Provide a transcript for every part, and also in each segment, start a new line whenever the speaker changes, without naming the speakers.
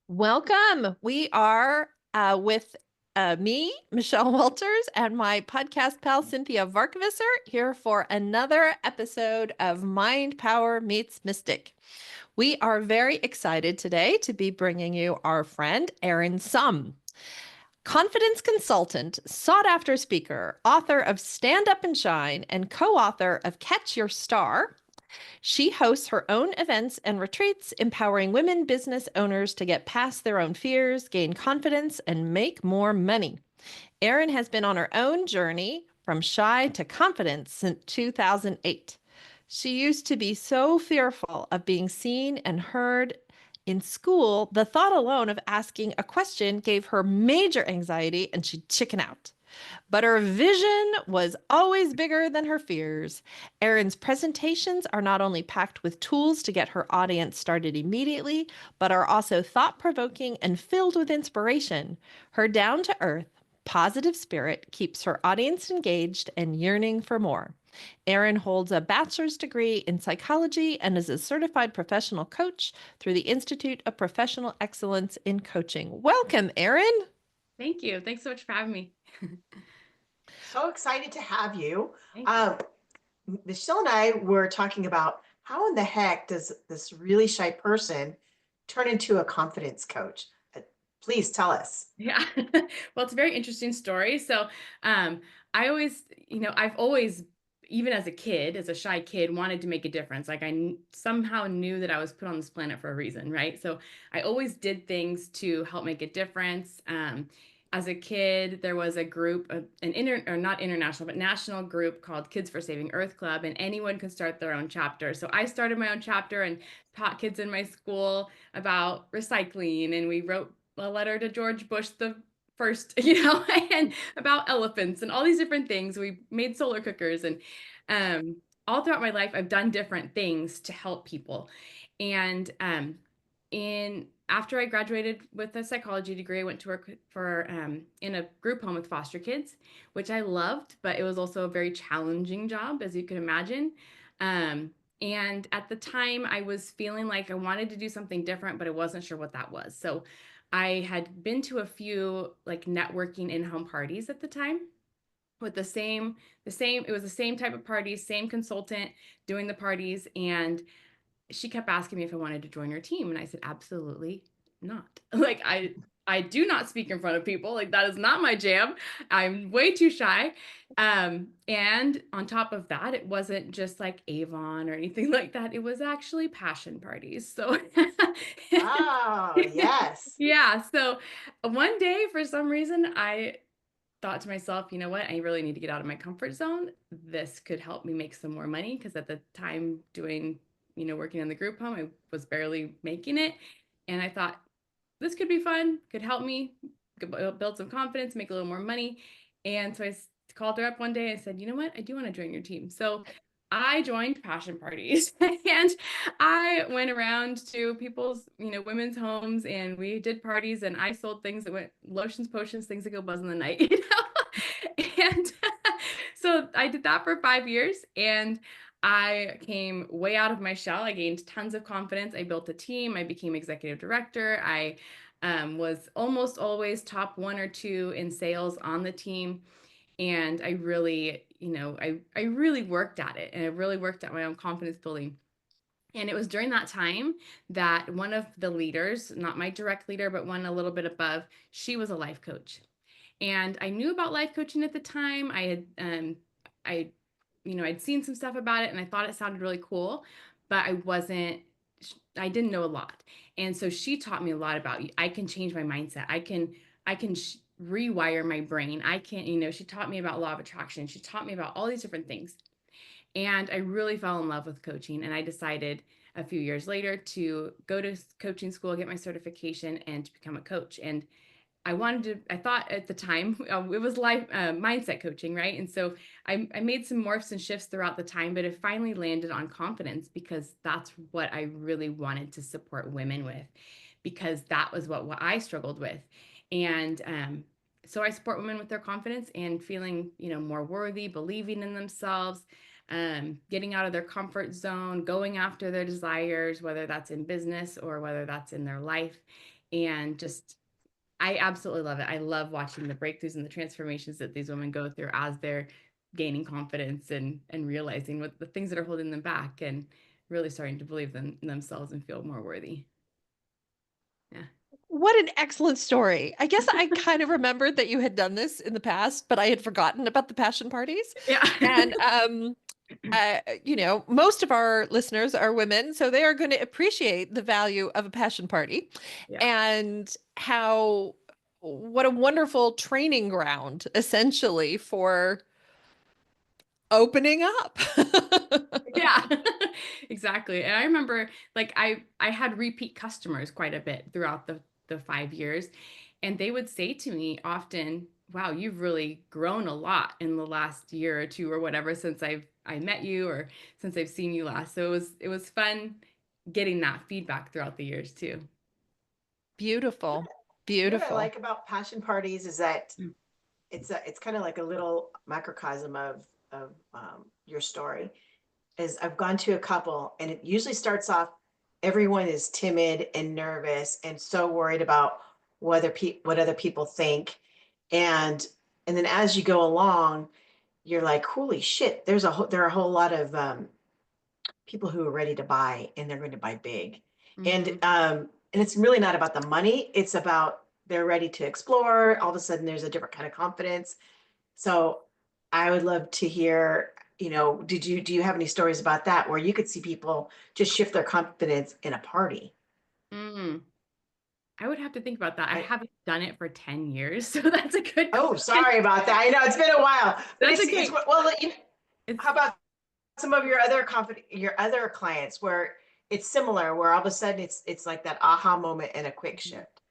Welcome. We are with me, Michelle Walters, and my podcast pal, Cinthia Varkevisser, here for another episode of Mind Power Meets Mystic. We are very excited today to be bringing you our friend, Erin Summ, confidence consultant, sought after speaker, author of Stand Up and Shine, and co author of Catch Your Star. She hosts her own events and retreats, empowering women business owners to get past their own fears, gain confidence, and make more money. Erin has been on her own journey from shy to confidence since 2008. She used to be so fearful of being seen and heard in school, the thought alone of asking a question gave her major anxiety and she'd chicken out. But her vision was always bigger than her fears. Erin's presentations are not only packed with tools to get her audience started immediately, but are also thought provoking and filled with inspiration. Her down to earth, positive spirit keeps her audience engaged and yearning for more. Erin holds a bachelor's degree in psychology and is a certified professional coach through the Institute of Professional Excellence in Coaching. Welcome, Erin.
Thank you. Thanks so much for having me.
So excited to have you.
Thank you.
Michelle and I were talking about how in the heck does this really shy person turn into a confidence coach? Please tell us.
Yeah. Well, it's a very interesting story. I always, I've always, even as a kid, as a shy kid, wanted to make a difference. Like somehow knew that I was put on this planet for a reason, right? So I always did things to help make a difference. As a kid, there was a group, or not international, but national group called Kids for Saving Earth Club, and anyone could start their own chapter. So I started my own chapter and taught kids in my school about recycling, and we wrote a letter to George Bush the first, and about elephants and all these different things. We made solar cookers, and all throughout my life, I've done different things to help people. And in after I graduated with a psychology degree, I went to work for in a group home with foster kids, which I loved, but it was also a very challenging job, as you can imagine. And at the time, I was feeling like I wanted to do something different, but I wasn't sure what that was. So I had been to a few like networking in-home parties at the time with it was the same type of parties, same consultant doing the parties, and she kept asking me if I wanted to join her team, and I said absolutely not. Like I do not speak in front of people. Like that is not my jam. I'm way too shy. And on top of that, it wasn't just like Avon or anything like that. It was actually passion parties. So
Oh, yes.
yeah. So one day, for some reason, I thought to myself, you know what? I really need to get out of my comfort zone. This could help me make some more money because at the time doing, working in the group home, I was barely making it. And I thought this could be fun, could help me build some confidence, make a little more money. And so I called her up one day and said, you know what? I do want to join your team. So I joined passion parties and I went around to people's, women's homes, and we did parties, and I sold things that went lotions, potions, things that go buzz in the night, And so I did that for 5 years, and I came way out of my shell. I gained tons of confidence. I built a team. I became executive director. I was almost always top one or two in sales on the team. And I really, I really worked at it, and I really worked at my own confidence building. And it was during that time that one of the leaders, not my direct leader, but one a little bit above, she was a life coach. And I knew about life coaching at the time. I, I'd seen some stuff about it, and I thought it sounded really cool, but I didn't know a lot. And so she taught me a lot about, I can change my mindset. I can rewire my brain. I can, she taught me about law of attraction. She taught me about all these different things. And I really fell in love with coaching. And I decided a few years later to go to coaching school, get my certification, and to become a coach. And I thought at the time it was life mindset coaching, right? And so I made some morphs and shifts throughout the time, but it finally landed on confidence, because that's what I really wanted to support women with, because that was what I struggled with. And so I support women with their confidence and feeling, more worthy, believing in themselves, getting out of their comfort zone, going after their desires, whether that's in business or whether that's in their life. And just, I absolutely love it. I love watching the breakthroughs and the transformations that these women go through as they're gaining confidence and realizing what the things that are holding them back and really starting to believe in themselves and feel more worthy. Yeah.
What an excellent story. I guess I kind of remembered that you had done this in the past, but I had forgotten about the passion parties.
Yeah.
And most of our listeners are women, so they are going to appreciate the value of a passion party
Yeah.
and what a wonderful training ground essentially for opening up.
Yeah. Exactly. And I remember like I had repeat customers quite a bit throughout the 5 years. And they would say to me often, wow, you've really grown a lot in the last year or two or whatever since I met you or since I've seen you last. So it was fun getting that feedback throughout the years too.
Beautiful.
You know what I
Beautiful.
like about passion parties is that
Mm.
it's kind of like a little microcosm of your story. Is I've gone to a couple and it usually starts off, everyone is timid and nervous and so worried about what other people think, and then as you go along, you're like, holy shit, there are a whole lot of people who are ready to buy and they're going to buy big,
Mhm.
and it's really not about the money, it's about they're ready to explore. All of a sudden there's a different kind of confidence. So I would love to hear, do you have any stories about that where you could see people just shift their confidence in a party?
Mm. I would have to think about that. I
I,
haven't done it for 10 years, so that's a good
oh,
question.
sorry about that. I know it's been a while, but
That's
it's
okay.
well,
It's
how about some of your other clients where it's similar, where all of a sudden it's like that aha moment and a quick shift.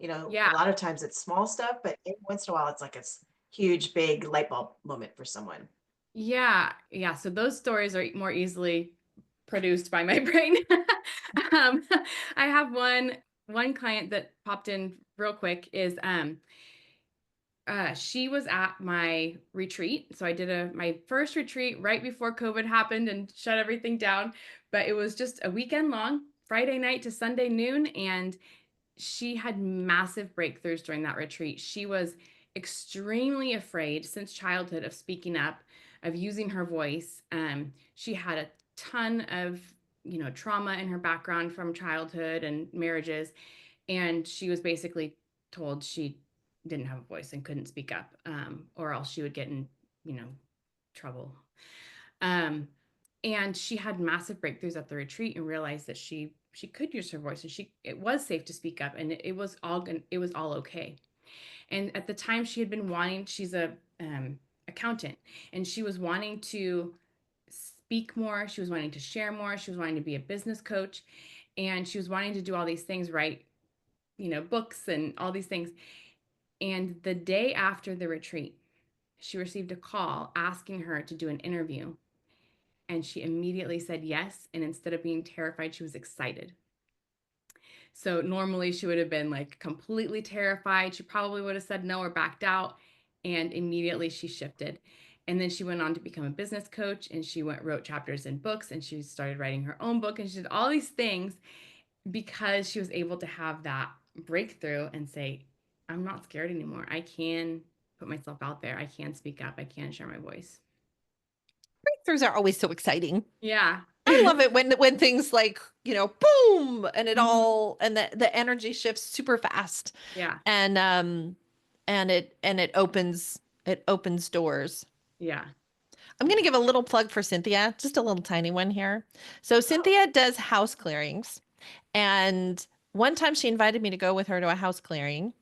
A
yeah.
lot of times it's small stuff, but every once in a while it's like a huge, big light bulb moment for someone.
Yeah, yeah. So those stories are more easily produced by my brain. um, I have one client that popped in real quick is she was at my retreat. So I did my first retreat right before COVID happened and shut everything down. But it was just a weekend long, Friday night to Sunday noon, and she had massive breakthroughs during that retreat. She was extremely afraid since childhood of speaking up, of using her voice. She had a ton of, trauma in her background from childhood and marriages, and she was basically told she didn't have a voice and couldn't speak up, or else she would get in, trouble. Um, and she had massive breakthroughs at the retreat and realized that she could use her voice and it was safe to speak up and it was all okay. And at the time she had been wanting, she's a accountant, and she was wanting to speak more, she was wanting to share more, she was wanting to be a business coach, and she was wanting to do all these things, write, books and all these things. And the day after the retreat, she received a call asking her to do an interview. And she immediately said yes. And instead of being terrified, she was excited. So normally she would have been like completely terrified. She probably would have said no or backed out. And immediately she shifted. And then she went on to become a business coach, and she wrote chapters in books, and she started writing her own book, and she did all these things because she was able to have that breakthrough and say, I'm not scared anymore. I can put myself out there. I can speak up. I can share my voice.
Breakthroughs are always so exciting.
Yeah.
I love it when things like, boom, and
Mhm.
the energy shifts super fast.
Yeah.
And it opens doors.
Yeah.
I'm going to give a little plug for Cinthia, just a little tiny one here. So
Oh,
Cinthia does house clearings, and one time she invited me to go with her to a house clearing,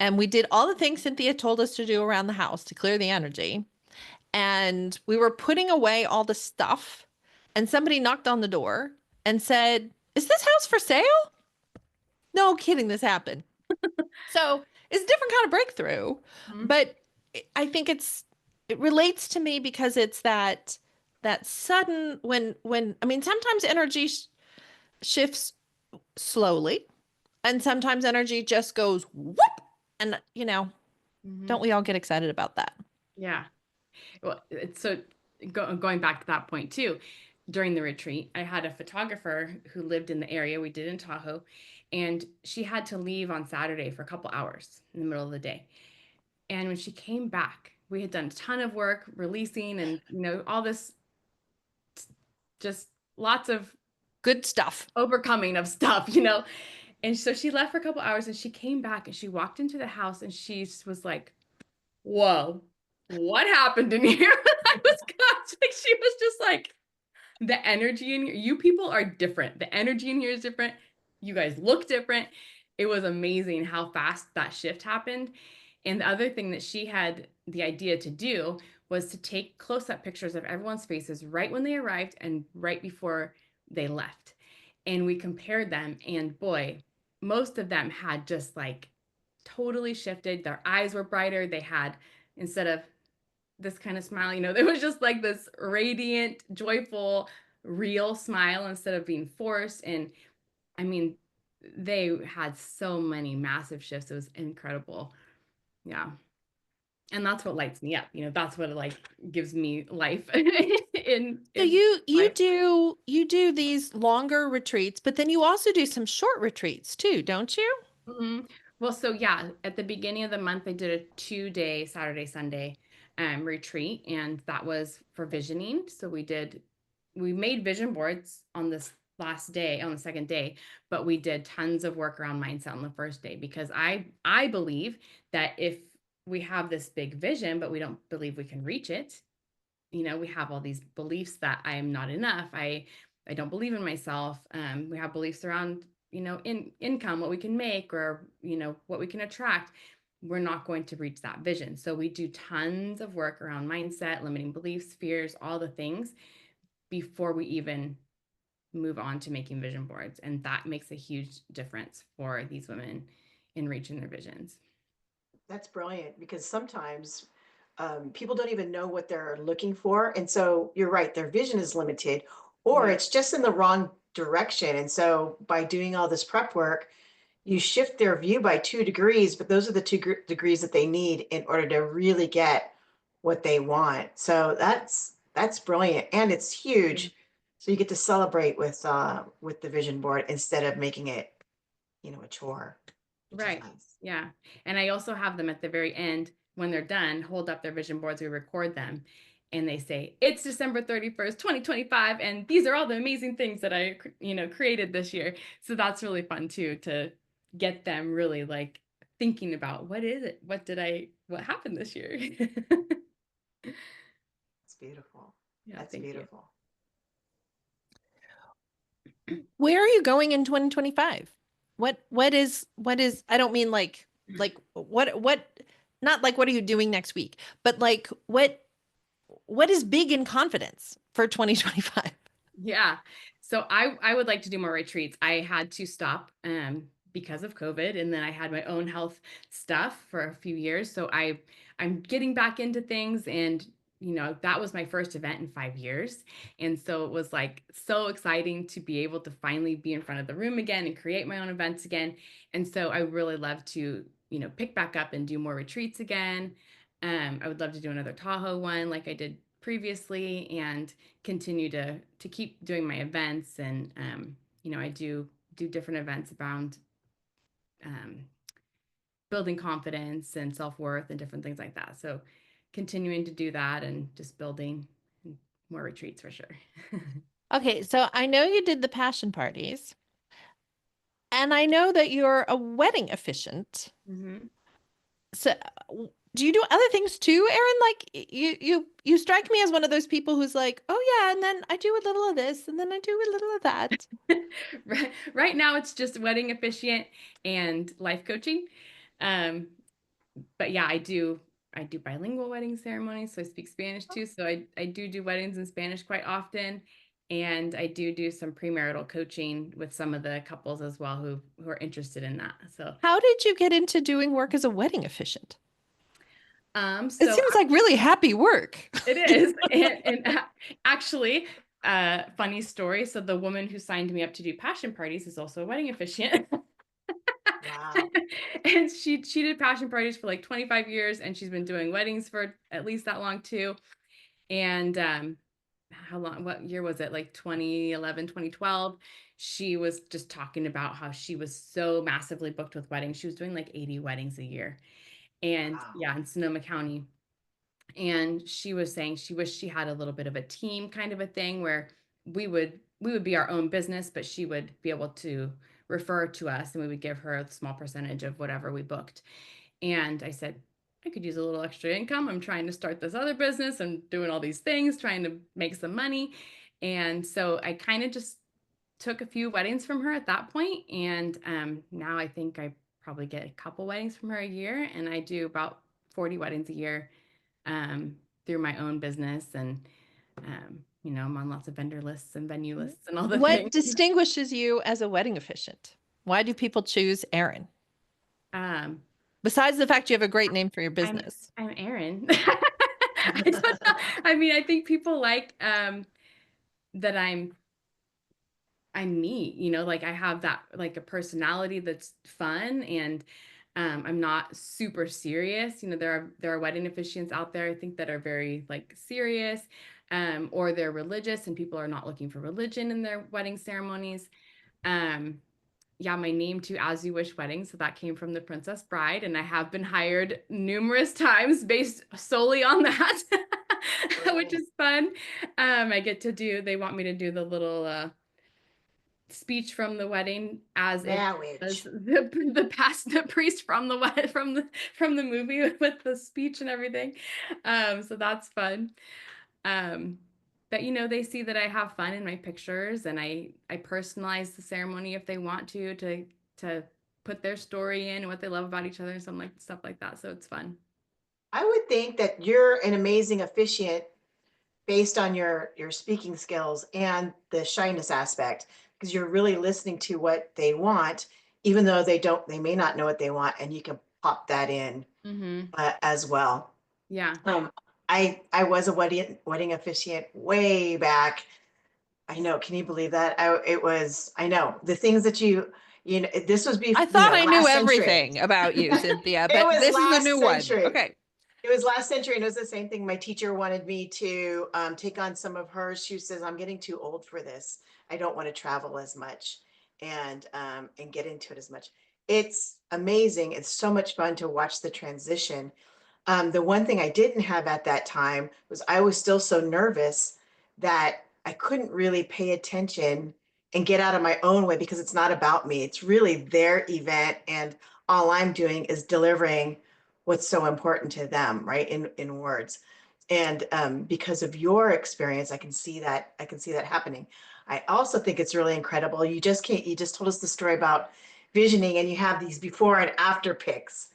and we did all the things Cinthia told us to do around the house to clear the energy. And we were putting away all the stuff, and somebody knocked on the door and said, "Is this house for sale?" No kidding, this happened. So it's a different kind of breakthrough,
Mhm.
but I think it relates to me because it's that sudden when I mean sometimes energy shifts slowly, and sometimes energy just goes whoop, and don't
Mhm.
we all get excited about that?
Yeah. Well, going back to that point too, during the retreat, I had a photographer who lived in the area. We did in Tahoe, and she had to leave on Saturday for a couple hours in the middle of the day. And when she came back, we had done a ton of work releasing and, all this, just lots of
Good stuff.
overcoming of stuff, And so she left for a couple hours and she came back and she walked into the house and she was like, whoa, what happened in here? I was like, she was just like, the energy in here, you people are different. The energy in here is different. You guys look different. It was amazing how fast that shift happened. And the other thing that she had the idea to do was to take close-up pictures of everyone's faces right when they arrived and right before they left. And we compared them, and boy, most of them had just like totally shifted. Their eyes were brighter. They had, instead of this kind of smile, there was just like this radiant, joyful, real smile instead of being forced. And I mean, they had so many massive shifts. It was incredible. Yeah. And that's what lights me up. That's what like gives me life
So you
life.
do these longer retreats, but then you also do some short retreats too, don't you?
Mhm. Well, so yeah, at the beginning of the month, I did a 2-day Saturday, Sunday retreat, and that was for visioning. So we made vision boards on this last day, on the second day, but we did tons of work around mindset on the first day because I believe that if we have this big vision, but we don't believe we can reach it, we have all these beliefs that I am not enough. I don't believe in myself. We have beliefs around, in income, what we can make, or, what we can attract. We're not going to reach that vision. So we do tons of work around mindset, limiting beliefs, fears, all the things before we even move on to making vision boards. And that makes a huge difference for these women in reaching their visions.
That's brilliant because sometimes people don't even know what they're looking for. And so you're right, their vision is limited or
Yeah.
it's just in the wrong direction. And so by doing all this prep work, you shift their view by 2 degrees, but those are the degrees that they need in order to really get what they want. So that's brilliant and it's huge. So you get to celebrate with the vision board instead of making it, a chore, which is
Right.
nice.
Yeah. And I also have them at the very end when they're done, hold up their vision boards, we record them, and they say, it's December 31st, 2025. And these are all the amazing things that I, created this year. So that's really fun too, to get them really like thinking about what is it? What happened this year?
It's beautiful.
Yeah.
That's
Thank you.
beautiful.
Where are you going in 2025? What is I don't mean like what not like what are you doing next week, but like what is big in confidence for 2025?
Yeah. So I would like to do more retreats. I had to stop because of COVID, and then I had my own health stuff for a few years. So I'm getting back into things, and that was my first event in 5 years. And so it was like so exciting to be able to finally be in front of the room again and create my own events again. And so I really love to, pick back up and do more retreats again. I would love to do another Tahoe one like I did previously, and continue to keep doing my events. And I do different events around um, building confidence and self-worth and different things like that. So continuing to do that and just building more retreats for sure.
Okay, so I know you did the passion parties, and I know that you're a wedding officiant.
Mm-hmm.
So do you do other things too, Erin? Like you strike me as one of those people who's like, oh yeah, and then I do a little of this, and then I do a little of that.
Right now it's just wedding officiant and life coaching. Um, but yeah, I do bilingual wedding ceremonies, so I speak Spanish too. So I do weddings in Spanish quite often. And I do some premarital coaching with some of the couples as well who are interested in that. So
How did you get into doing work as a wedding officiant? It
so
seems like really happy work.
it is. And actually, funny story. So the woman who signed me up to do passion parties is also a wedding officiant.
Wow.
And she did passion parties for like 25 years, and she's been doing weddings for at least that long too. And how long, what year was it? Like 2011, 2012. She was just talking about how she was so massively booked with weddings. She was doing like 80 weddings a year. And
Wow.
yeah, in Sonoma County. And she was saying she wished she had a little bit of a team kind of a thing where we would be our own business, but she would be able to refer to us and we would give her a small percentage of whatever we booked. And I said, I could use a little extra income. I'm trying to start this other business and doing all these things, trying to make some money. And so I kind of just took a few weddings from her at that point. And now I think I probably get a couple weddings from her a year. And I do about 40 weddings a year through my own business. And, I'm on lots of vendor lists and venue lists and all the
What
things.
distinguishes you as a wedding officiant? Why do people choose Erin?
Um,
Besides the fact you have a great name for your
I'm
business.
I'm Erin. I don't know. I mean, I think people like that I'm me, like I have that like a personality that's fun and I'm not super serious. There are wedding officiants out there I think that are very like serious or they're religious and people are not looking for religion in their wedding ceremonies. Um yeah, my name too, As You Wish Wedding. So that came from The Princess Bride. And I have been hired numerous times based solely on that, which is fun. They want me to do the little speech from the wedding as if as
Marriage.
the priest from the wedding from the movie with the speech and everything. So that's fun. Um, but they see that I have fun in my pictures and I personalize the ceremony if they want to put their story in and what they love about each other and some like stuff like that. So it's fun.
I would think that you're an amazing officiant based on your speaking skills and the shyness aspect, because you're really listening to what they want, even though they may not know what they want, and you can pop that in
Mm-hmm.
as well.
Yeah.
Um, I was a wedding officiant way back. I know. Can you believe that? I know the things that this was
I
before,
thought I knew
last century.
everything about you, Cynthia,
It
but
was
this is a new
last
one.
century.
Okay.
It was last century, and it was the same thing. My teacher wanted me to take on some of hers. She says, "I'm getting too old for this. I don't want to travel as much and get into it as much." It's amazing. It's so much fun to watch the transition. The one thing I didn't have at that time was I was still so nervous that I couldn't really pay attention and get out of my own way because it's not about me. It's really their event, and all I'm doing is delivering what's so important to them, right? In words. And because of your experience, I can see that happening. I also think it's really incredible. You just told us the story about visioning, and you have these before and after pics.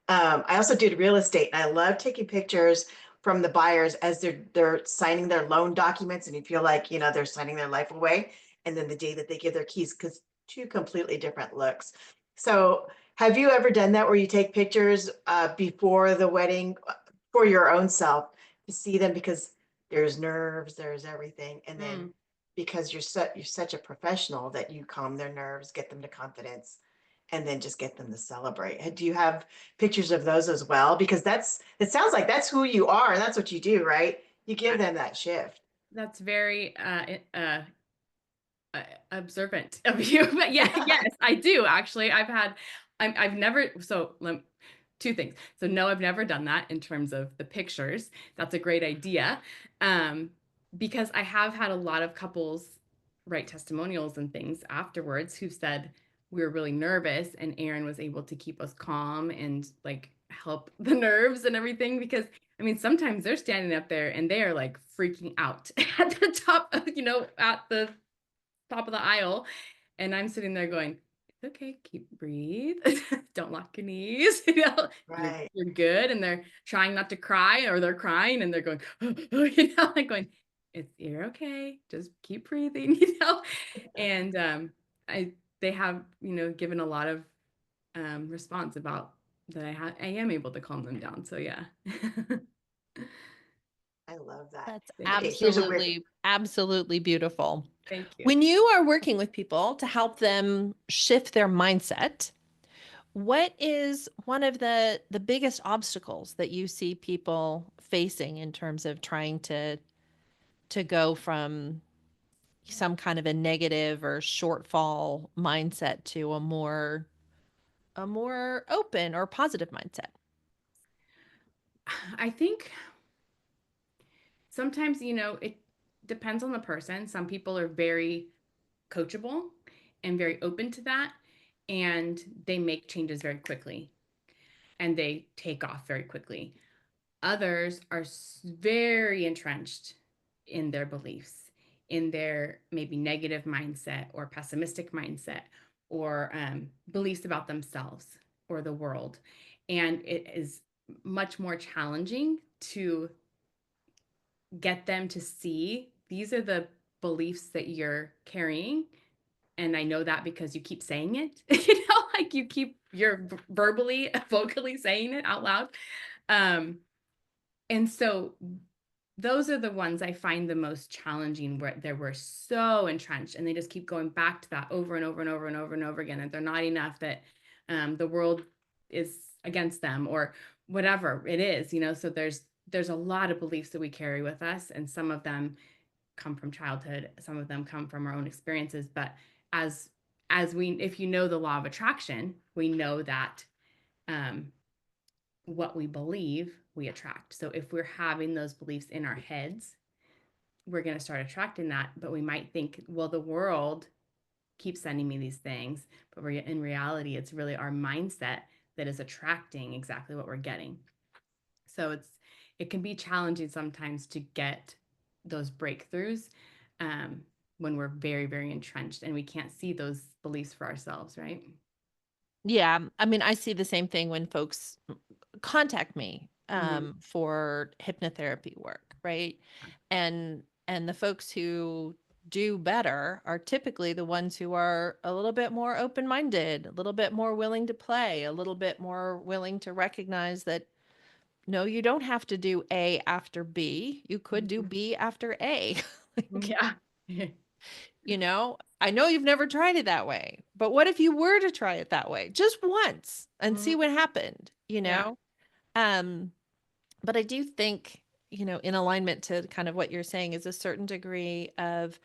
I also did real estate, and I love taking pictures from the buyers as they're signing their loan documents, and you feel like they're signing their life away, and then the day that they give their keys, because two completely different looks. So, have you ever done that where you take pictures before the wedding for your own self to see them, because there's nerves, there's everything, and then
Mm.
because you're such a professional that you calm their nerves, get them to confidence, and then just get them to celebrate. Do you have pictures of those as well? Because it sounds like that's who you are and that's what you do, right? You give them that shift.
That's very observant of you. But yeah, yes, I do actually. I've never, two things. So no, I've never done that in terms of the pictures. That's a great idea. Um, because I have had a lot of couples write testimonials and things afterwards who said we were really nervous and Erin was able to keep us calm and like help the nerves and everything. Because I mean, sometimes they're standing up there and they are like freaking out at the top of, at the top of the aisle. And I'm sitting there going, it's okay, breathe. Don't lock your knees. You're
Right.
you're good. And they're trying not to cry or they're crying and they're going, like going, you're okay. Just keep breathing, And I they have, given a lot of response about that I am able to calm them down. So yeah.
I love that.
That's
Thank
Okay,
you.
here's a weird.
absolutely beautiful.
Thank you.
When you are working with people to help them shift their mindset, what is one of the biggest obstacles that you see people facing in terms of trying to to go from some kind of a negative or shortfall mindset to a more open or positive mindset?
I think sometimes, it depends on the person. Some people are very coachable and very open to that, and they make changes very quickly and they take off very quickly. Others are very entrenched in their beliefs, in their maybe negative mindset or pessimistic mindset, or beliefs about themselves or the world. And it is much more challenging to get them to see these are the beliefs that you're carrying. And I know that because you keep saying it, like you're verbally, vocally saying it out loud. And so those are the ones I find the most challenging, where they were so entrenched and they just keep going back to that over and over and over and over and over again, that they're not enough, that the world is against them or whatever it is, so there's a lot of beliefs that we carry with us, and some of them come from childhood, some of them come from our own experiences. But if you know the law of attraction, we know that what we believe, we attract. So if we're having those beliefs in our heads, we're going to start attracting that. But we might think, well, the world keeps sending me these things. But in reality, it's really our mindset that is attracting exactly what we're getting. So it can be challenging sometimes to get those breakthroughs when we're very, very entrenched and we can't see those beliefs for ourselves, right?
Yeah, I mean, I see the same thing when folks contact me for hypnotherapy work, right? And the folks who do better are typically the ones who are a little bit more open-minded, a little bit more willing to play, a little bit more willing to recognize that no, you don't have to do A after B. You could do B after A.
Yeah.
I know you've never tried it that way, but what if you were to try it that way just once and see what happened,
Yeah.
Um, but I do think, in alignment to kind of what you're saying, is a certain degree of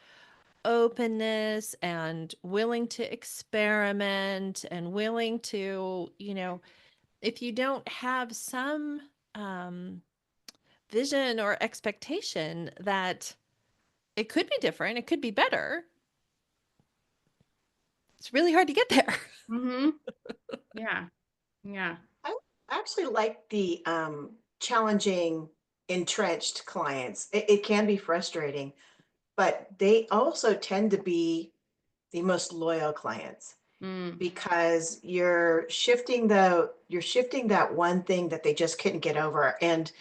openness and willing to experiment and willing to, if you don't have some vision or expectation that it could be different, it could be better, it's really hard to get there.
Mm-hmm. Yeah. Yeah.
I actually like the challenging, entrenched clients. It can be frustrating, but they also tend to be the most loyal clients
Mm.
because you're shifting that one thing that they just couldn't get over. And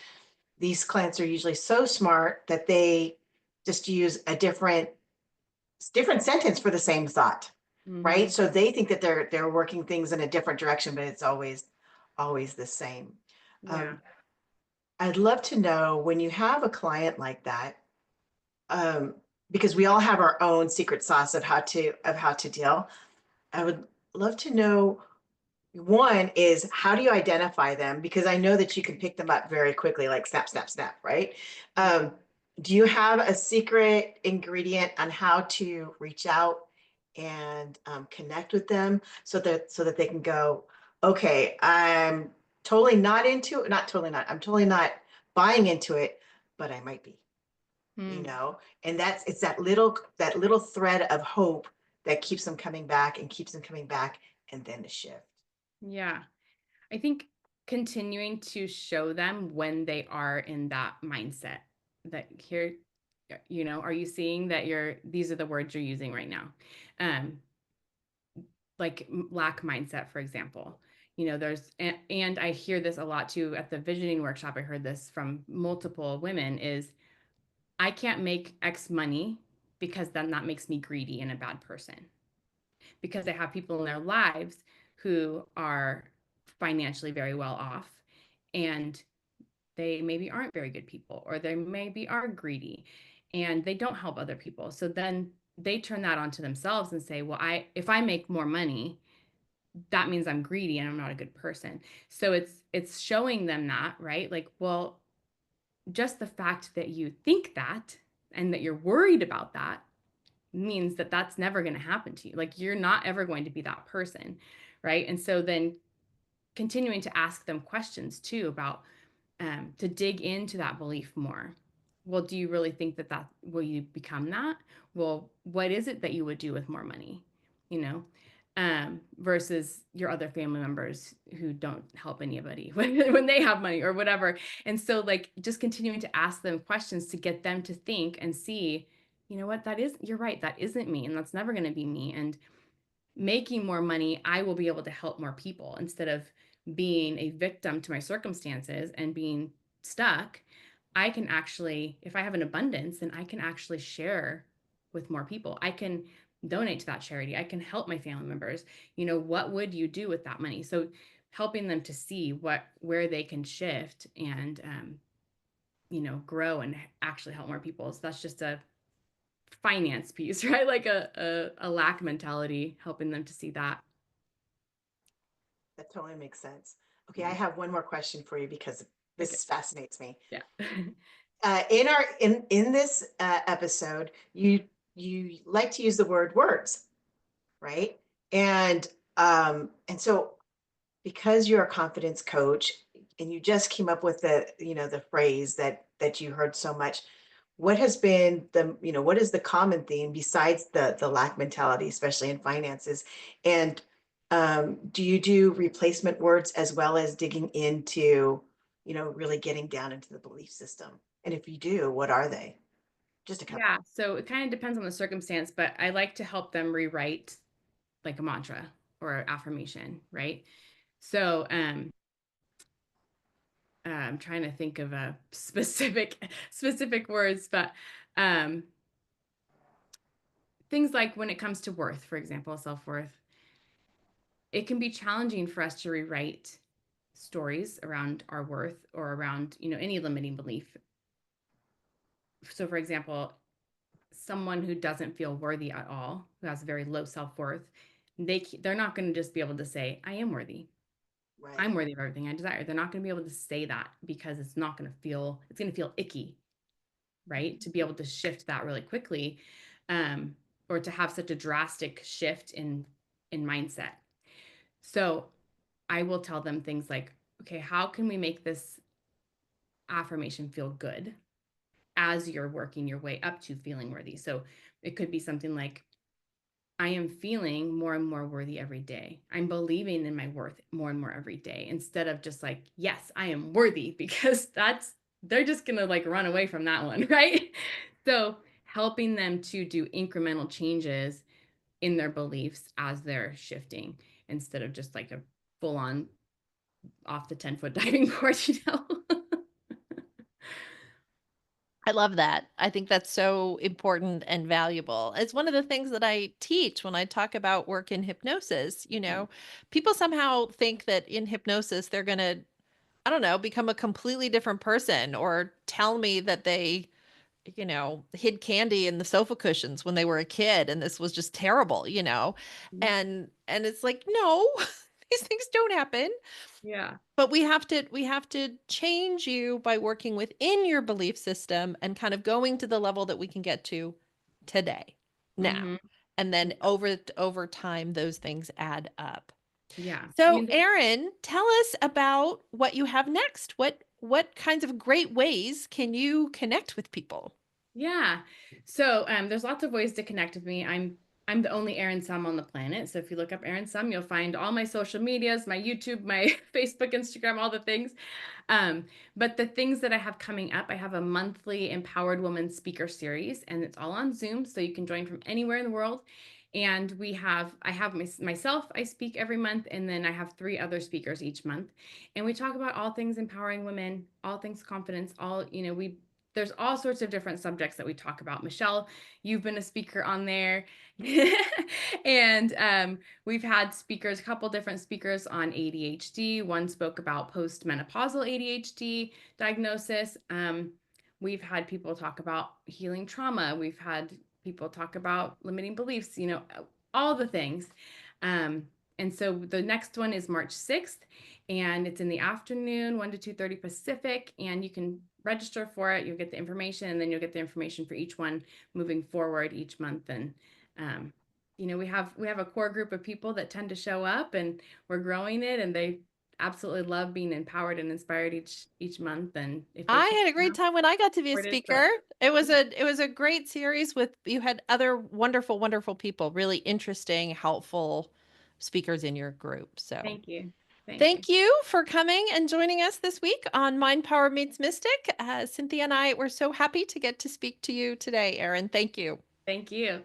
these clients are usually so smart that they just use a different sentence for the same thought,
Mm-hmm.
right? So they think that they're working things in a different direction, but it's always the same.
Yeah.
Um, I'd love to know when you have a client like that, because we all have our own secret sauce of how to deal. I would love to know, one is, how do you identify them? Because I know that you can pick them up very quickly, like snap, snap, snap, right? Um, do you have a secret ingredient on how to reach out and connect with them so that they can go, okay, I'm totally not into it, not totally not, I'm totally not buying into it, but I might be,
Mm.
and it's that little thread of hope that keeps them coming back and keeps them coming back, and then the shift.
Yeah. I think continuing to show them when they are in that mindset, that here, are you seeing that these are the words you're using right now? Um, like lack mindset, for example. And I hear this a lot too at the visioning workshop. I heard this from multiple women is, I can't make X money because then that makes me greedy and a bad person. Because they have people in their lives who are financially very well off, and they maybe aren't very good people, or they maybe are greedy and they don't help other people. So then they turn that onto themselves and say, well, if I make more money, that means I'm greedy and I'm not a good person. So it's showing them that, right? Like, well, just the fact that you think that and that you're worried about that means that that's never going to happen to you. Like, you're not ever going to be that person, right? And so then continuing to ask them questions too about to dig into that belief more. Well, do you really think that will you become that? Well, what is it that you would do with more money? You know, versus your other family members who don't help anybody when they have money or whatever. And so, like, just continuing to ask them questions to get them to think and see, you know what, you're right, that isn't me, and that's never going to be me. And making more money, I will be able to help more people instead of being a victim to my circumstances and being stuck. I can actually, if I have an abundance, then I can actually share with more people. I can donate to that charity. I can help my family members. You know, what would you do with that money? So helping them to see where they can shift and grow and actually help more people. So that's just a finance piece, right? Like a lack mentality, helping them to see that.
That totally makes sense. Okay, I have one more question for you because this fascinates me.
Yeah.
In this episode, you like to use the word words, right? And so because you're a confidence coach and you just came up with the phrase that you heard so much, what has been what is the common theme besides the lack mentality, especially in finances? And do you do replacement words as well as digging into, really getting down into the belief system? And if you do, what are they? Just a couple.
Yeah. So it kind of depends on the circumstance, but I like to help them rewrite like a mantra or affirmation, right? So I'm trying to think of a specific words, but um, things like when it comes to worth, for example, self-worth, it can be challenging for us to rewrite stories around our worth or around, any limiting belief. So for example, someone who doesn't feel worthy at all, who has very low self-worth, they're not going to just be able to say, I am worthy.
Right.
I'm worthy of everything I desire. They're not going to be able to say that because it's going to feel icky, right? To be able to shift that really quickly, or to have such a drastic shift in mindset. So I will tell them things like, okay, how can we make this affirmation feel good as you're working your way up to feeling worthy? So it could be something like, I am feeling more and more worthy every day. I'm believing in my worth more and more every day, instead of just like, yes, I am worthy, because they're just going to like run away from that one, right? So helping them to do incremental changes in their beliefs as they're shifting, instead of just like a full on off the 10-foot diving board.
I love that. I think that's so important and valuable. It's one of the things that I teach when I talk about work in hypnosis. People somehow think that in hypnosis, they're going to, I don't know, become a completely different person or tell me that they, hid candy in the sofa cushions when they were a kid and this was just terrible. And it's like, no, these things don't happen.
Yeah.
But we have to change you by working within your belief system and kind of going to the level that we can get to today, now.
Mm-hmm.
And then over time those things add up.
Yeah. I
So,
mean,
Erin, tell us about what you have next. What kinds of great ways can you connect with people?
yeah. So there's lots of ways to connect with me. I'm the only Erin Summ on the planet. So if you look up Erin Summ, you'll find all my social medias, my YouTube, my Facebook, Instagram, all the things. But the things that I have coming up, I have a monthly Empowered Woman speaker series, and it's all on Zoom, so you can join from anywhere in the world. And I have myself, I speak every month, and then I have 3 other speakers each month. And we talk about all things empowering women, all things confidence, there's all sorts of different subjects that we talk about. Michelle, you've been a speaker on there. And we've had a couple different speakers on ADHD. One spoke about postmenopausal ADHD diagnosis. We've had people talk about healing trauma. We've had people talk about limiting beliefs, all the things. And so the next one is March 6th, and it's in the afternoon, 1 to 2:30 Pacific, and you can register for it. You'll get the information, and then you'll get the information for each one moving forward each month. And we have a core group of people that tend to show up, and we're growing it, and they absolutely love being empowered and inspired each month. And if they
I
can't
had a great
come,
time when I got to be a
support it,
speaker.
but
It was a great series with you had other wonderful, wonderful people, really interesting, helpful speakers in your group. So
thank you. Thank you.
thank you for coming and joining us this week on Mind Power Meets Mystic. Cinthia and I were so happy to get to speak to you today, Erin. Thank you.
Thank you.